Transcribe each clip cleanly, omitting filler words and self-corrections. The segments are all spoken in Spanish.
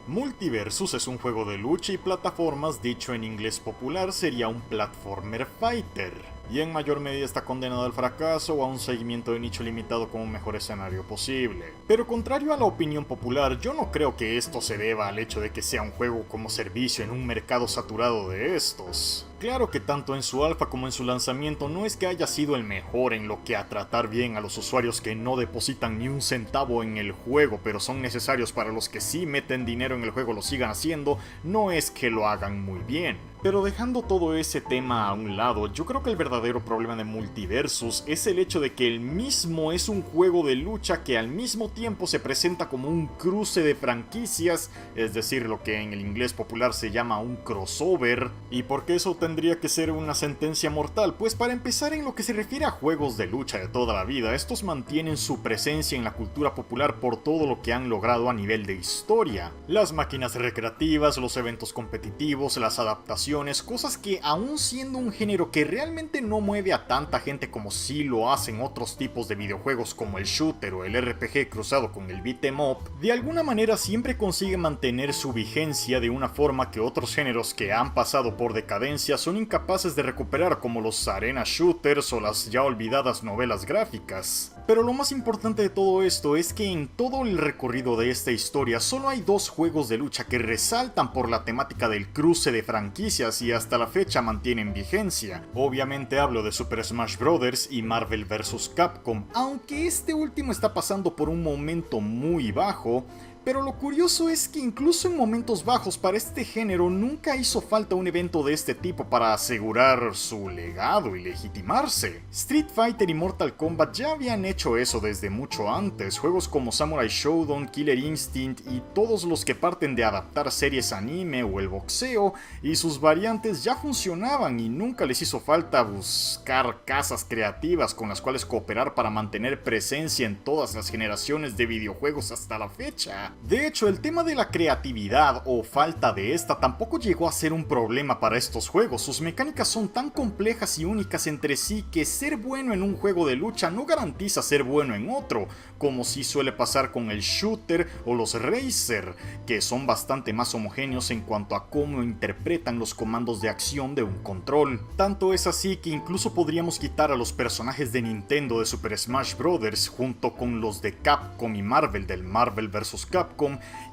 Multiversus es un juego de lucha y plataformas, dicho en inglés popular sería un platformer fighter, y en mayor medida está condenado al fracaso o a un seguimiento de nicho limitado como mejor escenario posible. Pero contrario a la opinión popular, yo no creo que esto se deba al hecho de que sea un juego como servicio en un mercado saturado de estos. Claro que tanto en su alfa como en su lanzamiento no es que haya sido el mejor en lo que a tratar bien a los usuarios que no depositan ni un centavo en el juego, pero son necesarios para los que sí meten dinero en el juego lo sigan haciendo, no es que lo hagan muy bien. Pero dejando todo ese tema a un lado, yo creo que el verdadero problema de Multiversus es el hecho de que el mismo es un juego de lucha que al mismo tiempo se presenta como un cruce de franquicias, es decir, lo que en el inglés popular se llama un crossover. ¿Y por qué eso tendría que ser una sentencia mortal? Pues para empezar, en lo que se refiere a juegos de lucha de toda la vida, estos mantienen su presencia en la cultura popular por todo lo que han logrado a nivel de historia. Las máquinas recreativas, los eventos competitivos, las adaptaciones, cosas que aún siendo un género que realmente no mueve a tanta gente como sí lo hacen otros tipos de videojuegos como el shooter o el RPG cruzado con el beat'em up, de alguna manera siempre consigue mantener su vigencia de una forma que otros géneros que han pasado por decadencia son incapaces de recuperar, como los arena shooters o las ya olvidadas novelas gráficas. Pero lo más importante de todo esto es que en todo el recorrido de esta historia solo hay dos juegos de lucha que resaltan por la temática del cruce de franquicias y hasta la fecha mantienen vigencia. Obviamente hablo de Super Smash Bros. Y Marvel vs. Capcom, aunque este último está pasando por un momento muy bajo. Pero lo curioso es que incluso en momentos bajos para este género nunca hizo falta un evento de este tipo para asegurar su legado y legitimarse. Street Fighter y Mortal Kombat ya habían hecho eso desde mucho antes. Juegos como Samurai Shodown, Killer Instinct y todos los que parten de adaptar series anime o el boxeo y sus variantes ya funcionaban y nunca les hizo falta buscar casas creativas con las cuales cooperar para mantener presencia en todas las generaciones de videojuegos hasta la fecha. De hecho, el tema de la creatividad o falta de esta tampoco llegó a ser un problema para estos juegos. Sus mecánicas son tan complejas y únicas entre sí que ser bueno en un juego de lucha no garantiza ser bueno en otro, como sí suele pasar con el shooter o los racer, que son bastante más homogéneos en cuanto a cómo interpretan los comandos de acción de un control. Tanto es así que incluso podríamos quitar a los personajes de Nintendo de Super Smash Bros. Junto con los de Capcom y Marvel del Marvel vs. Capcom,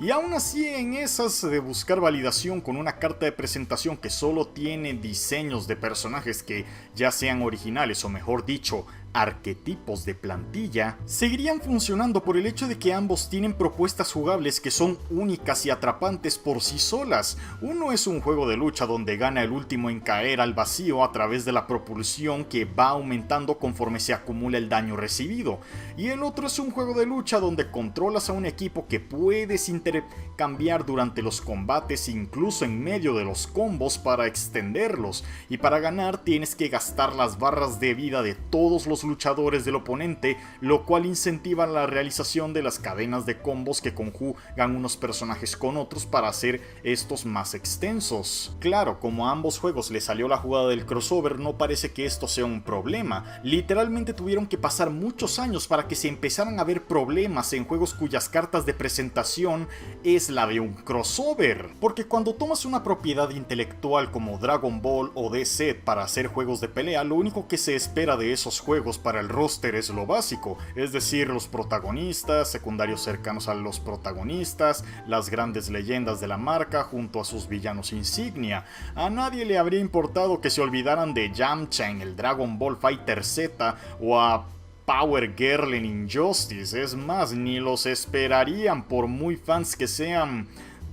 y aún así en esas de buscar validación con una carta de presentación que solo tiene diseños de personajes que ya sean originales o mejor dicho arquetipos de plantilla, seguirían funcionando por el hecho de que ambos tienen propuestas jugables que son únicas y atrapantes por sí solas. Uno es un juego de lucha donde gana el último en caer al vacío a través de la propulsión que va aumentando conforme se acumula el daño recibido, y el otro es un juego de lucha donde controlas a un equipo que puedes intercambiar durante los combates, incluso en medio de los combos para extenderlos, y para ganar tienes que gastar las barras de vida de todos los luchadores del oponente, lo cual incentiva la realización de las cadenas de combos que conjugan unos personajes con otros para hacer estos más extensos. Claro, como a ambos juegos les salió la jugada del crossover, no parece que esto sea un problema. Literalmente tuvieron que pasar muchos años para que se empezaran a ver problemas en juegos cuyas cartas de presentación es la de un crossover. Porque cuando tomas una propiedad intelectual como Dragon Ball o DC para hacer juegos de pelea, lo único que se espera de esos juegos para el roster es lo básico, es decir, los protagonistas, secundarios cercanos a los protagonistas, las grandes leyendas de la marca junto a sus villanos insignia. A nadie le habría importado que se olvidaran de Yamcha en el Dragon Ball Fighter Z o a Power Girl en Injustice, es más, ni los esperarían por muy fans que sean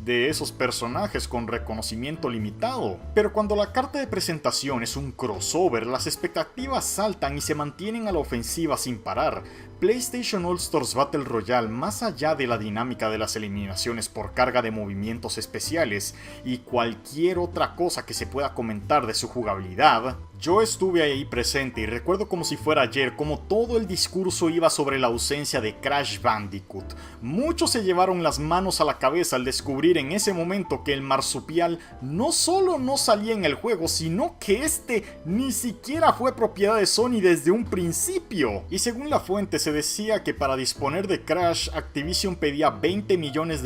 de esos personajes con reconocimiento limitado. Pero cuando la carta de presentación es un crossover, las expectativas saltan y se mantienen a la ofensiva sin parar. PlayStation All Stars Battle Royale, más allá de la dinámica de las eliminaciones por carga de movimientos especiales y cualquier otra cosa que se pueda comentar de su jugabilidad, yo estuve ahí presente y recuerdo como si fuera ayer como todo el discurso iba sobre la ausencia de Crash Bandicoot. Muchos se llevaron las manos a la cabeza al descubrir en ese momento que el marsupial no solo no salía en el juego, sino que este ni siquiera fue propiedad de Sony desde un principio. Y según la fuente se se decía que para disponer de Crash, Activision pedía $20 millones,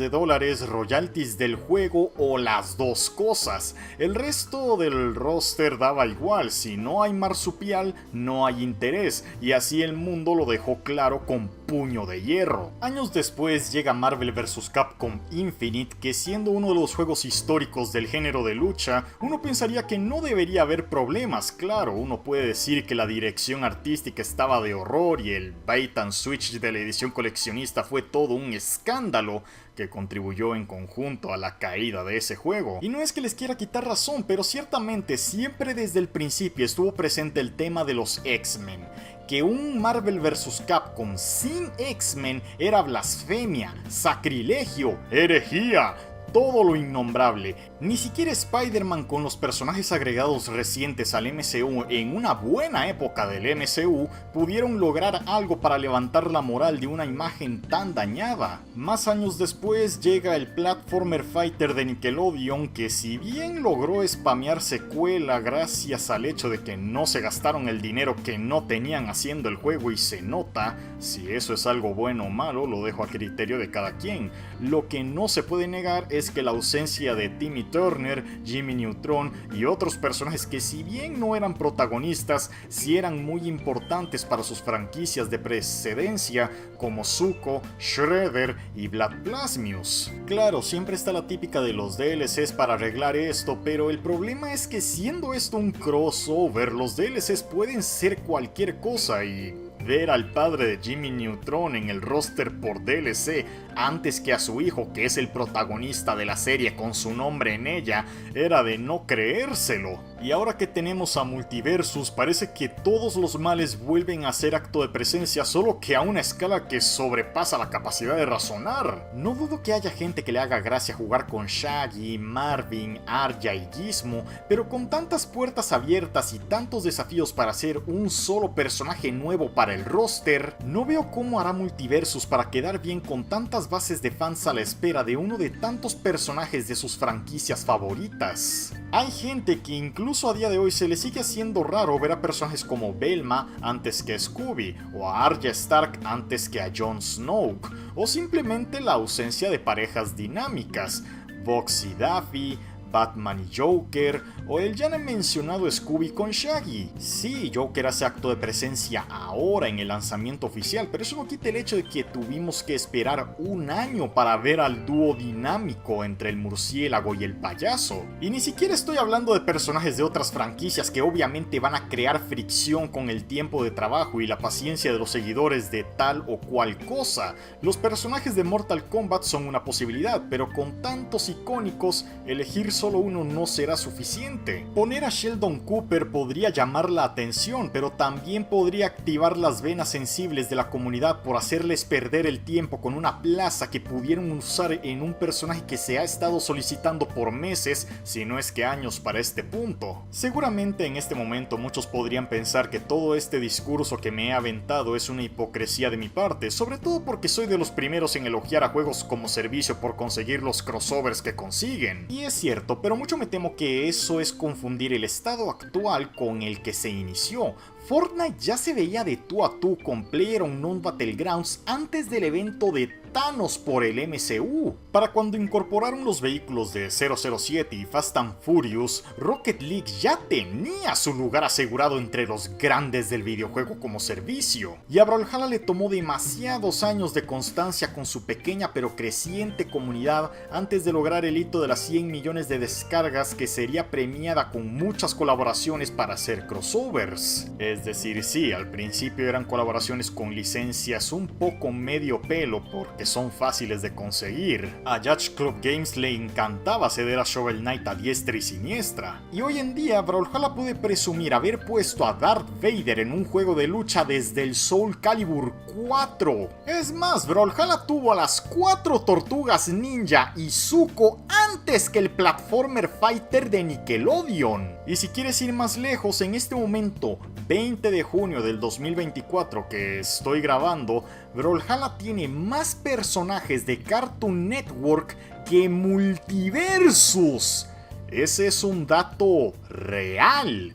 royalties del juego o las dos cosas. El resto del roster daba igual, si no hay marsupial, no hay interés, y así el mundo lo dejó claro con puño de hierro. Años después llega Marvel vs. Capcom Infinite, que siendo uno de los juegos históricos del género de lucha, uno pensaría que no debería haber problemas. Claro, uno puede decir que la dirección artística estaba de horror y el bait and switch de la edición coleccionista fue todo un escándalo que contribuyó en conjunto a la caída de ese juego. Y no es que les quiera quitar razón, pero ciertamente siempre desde el principio estuvo presente el tema de los X-Men. Que un Marvel vs. Capcom sin X-Men era blasfemia, sacrilegio, herejía, todo lo innombrable. Ni siquiera Spider-Man, con los personajes agregados recientes al MCU en una buena época del MCU, pudieron lograr algo para levantar la moral de una imagen tan dañada. Más años después llega el Platformer Fighter de Nickelodeon, que si bien logró spamear secuela gracias al hecho de que no se gastaron el dinero que no tenían haciendo el juego, y se nota, si eso es algo bueno o malo lo dejo a criterio de cada quien. Lo que no se puede negar es que la ausencia de Timmy Turner, Jimmy Neutron y otros personajes que, si bien no eran protagonistas, sí eran muy importantes para sus franquicias de precedencia, como Zuko, Shredder y Vlad Plasmius. Claro, siempre está la típica de los DLCs para arreglar esto, pero el problema es que, siendo esto un crossover, los DLCs pueden ser cualquier cosa, y ver al padre de Jimmy Neutron en el roster por DLC antes que a su hijo, que es el protagonista de la serie con su nombre en ella, era de no creérselo. Y ahora que tenemos a Multiversus, parece que todos los males vuelven a ser acto de presencia, solo que a una escala que sobrepasa la capacidad de razonar. No dudo que haya gente que le haga gracia jugar con Shaggy, Marvin, Arya y Gizmo, pero con tantas puertas abiertas y tantos desafíos para hacer un solo personaje nuevo para el roster, no veo cómo hará Multiversus para quedar bien con tantas bases de fans a la espera de uno de tantos personajes de sus franquicias favoritas. Hay gente que incluso a día de hoy se le sigue haciendo raro ver a personajes como Velma antes que Scooby, o a Arya Stark antes que a Jon Snow, o simplemente la ausencia de parejas dinámicas, Vox y Daffy, Batman y Joker, o el ya mencionado Scooby con Shaggy. Sí, Joker hace acto de presencia ahora en el lanzamiento oficial, pero eso no quita el hecho de que tuvimos que esperar un año para ver al dúo dinámico entre el murciélago y el payaso. Y ni siquiera estoy hablando de personajes de otras franquicias que obviamente van a crear fricción con el tiempo de trabajo y la paciencia de los seguidores de tal o cual cosa. Los personajes de Mortal Kombat son una posibilidad, pero con tantos icónicos, elegir solo uno no será suficiente. Poner a Sheldon Cooper podría llamar la atención, pero también podría activar las venas sensibles de la comunidad por hacerles perder el tiempo con una plaza que pudieron usar en un personaje que se ha estado solicitando por meses, si no es que años, para este punto. Seguramente en este momento muchos podrían pensar que todo este discurso que me he aventado es una hipocresía de mi parte, sobre todo porque soy de los primeros en elogiar a juegos como servicio por conseguir los crossovers que consiguen. Y es cierto, pero mucho me temo que eso es confundir el estado actual con el que se inició. Fortnite ya se veía de tú a tú con PlayerUnknown's Battlegrounds antes del evento de Thanos por el MCU. Para cuando incorporaron los vehículos de 007 y Fast and Furious, Rocket League ya tenía su lugar asegurado entre los grandes del videojuego como servicio. Y a Brawlhalla le tomó demasiados años de constancia con su pequeña pero creciente comunidad antes de lograr el hito de las 100 millones de descargas, que sería premiada con muchas colaborayaciones para hacer crossovers. Es decir, sí, al principio eran colaboraciones con licencias un poco medio pelo porque son fáciles de conseguir. A Yacht Club Games le encantaba ceder a Shovel Knight a diestra y siniestra. Y hoy en día Brawlhalla puede presumir haber puesto a Darth Vader en un juego de lucha desde el Soul Calibur 4. Es más, Brawlhalla tuvo a las 4 tortugas ninja y Zuko antes que el Platformer Fighter de Nickelodeon. Y si quieres ir más lejos, en este momento, 20 de junio del 2024 que estoy grabando, Brawlhalla tiene más personajes de Cartoon Network que Multiversus. Ese es un dato real.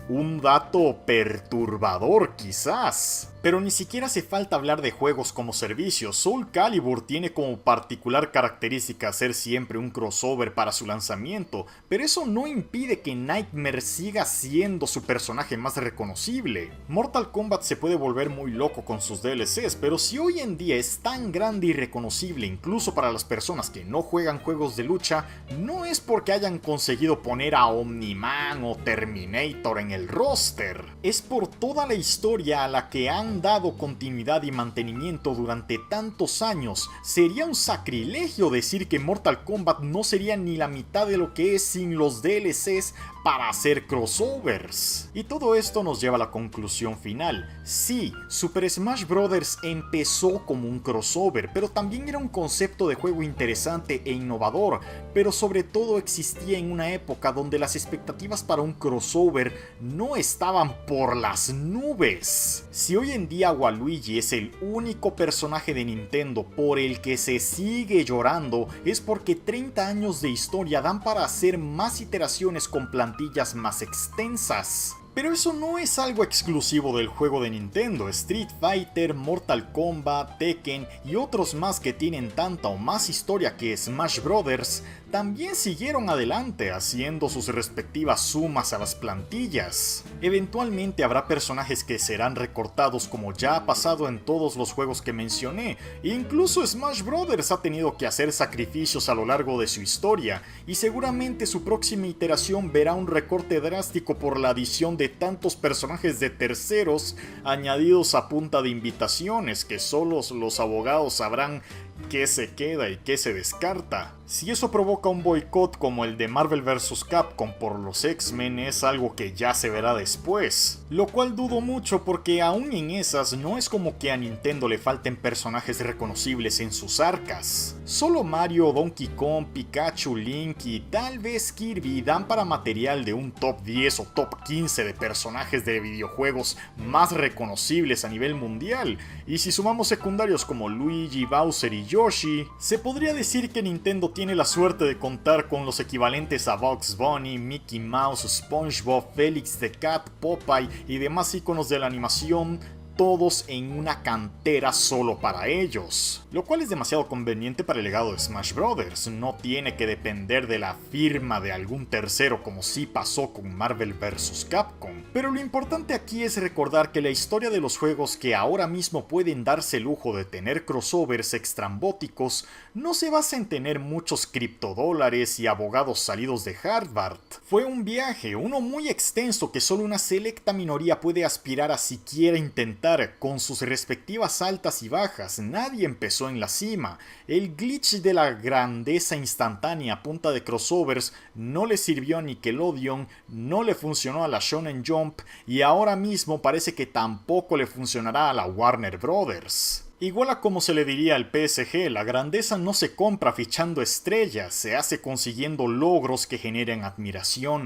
Un dato perturbador quizás. Pero ni siquiera hace falta hablar de juegos como servicio. Soul Calibur tiene como particular característica ser siempre un crossover para su lanzamiento, pero eso no impide que Nightmare siga siendo su personaje más reconocible. Mortal Kombat se puede volver muy loco con sus DLCs, pero si hoy en día es tan grande y reconocible incluso para las personas que no juegan juegos de lucha, no es porque hayan conseguido poner a Omni-Man o Terminator en el roster, es por toda la historia a la que han dado continuidad y mantenimiento durante tantos años. Sería un sacrilegio decir que Mortal Kombat no sería ni la mitad de lo que es sin los DLCs para hacer crossovers. Y todo esto nos lleva a la conclusión final. Sí, Super Smash Bros. Empezó como un crossover, pero también era un concepto de juego interesante e innovador, pero sobre todo existía en una época donde las expectativas para un crossover no estaban por las nubes. Si hoy en día Waluigi es el único personaje de Nintendo por el que se sigue llorando, es porque 30 años de historia dan para hacer más iteraciones con plantillas más extensas. Pero eso no es algo exclusivo del juego de Nintendo. Street Fighter, Mortal Kombat, Tekken y otros más que tienen tanta o más historia que Smash Bros. También siguieron adelante haciendo sus respectivas sumas a las plantillas. Eventualmente habrá personajes que serán recortados como ya ha pasado en todos los juegos que mencioné. Incluso Smash Bros. Ha tenido que hacer sacrificios a lo largo de su historia y seguramente su próxima iteración verá un recorte drástico por la adición de tantos personajes de terceros añadidos a punta de invitaciones que solo los abogados sabrán qué se queda y qué se descarta. Si eso provoca un boicot como el de Marvel vs. Capcom por los X-Men es algo que ya se verá después, lo cual dudo mucho porque aún en esas no es como que a Nintendo le falten personajes reconocibles en sus arcas. Solo Mario, Donkey Kong, Pikachu, Link y tal vez Kirby dan para material de un top 10 o top 15 de personajes de videojuegos más reconocibles a nivel mundial, y si sumamos secundarios como Luigi, Bowser y Yoshi, se podría decir que Nintendo tiene la suerte de contar con los equivalentes a Bugs Bunny, Mickey Mouse, SpongeBob, Felix the Cat, Popeye y demás iconos de la animación, todos en una cantera solo para ellos, lo cual es demasiado conveniente para el legado de Smash Bros. No tiene que depender de la firma de algún tercero como sí pasó con Marvel vs. Capcom. Pero lo importante aquí es recordar que la historia de los juegos que ahora mismo pueden darse el lujo de tener crossovers extrambóticos no se basa en tener muchos criptodólares y abogados salidos de Harvard. Fue un viaje, uno muy extenso que solo una selecta minoría puede aspirar a siquiera intentar. Con sus respectivas altas y bajas, nadie empezó en la cima. El glitch de la grandeza instantánea a punta de crossovers no le sirvió a Nickelodeon, no le funcionó a la Shonen Jump y ahora mismo parece que tampoco le funcionará a la Warner Bros. Igual a como se le diría al PSG, la grandeza no se compra fichando estrellas, se hace consiguiendo logros que generen admiración.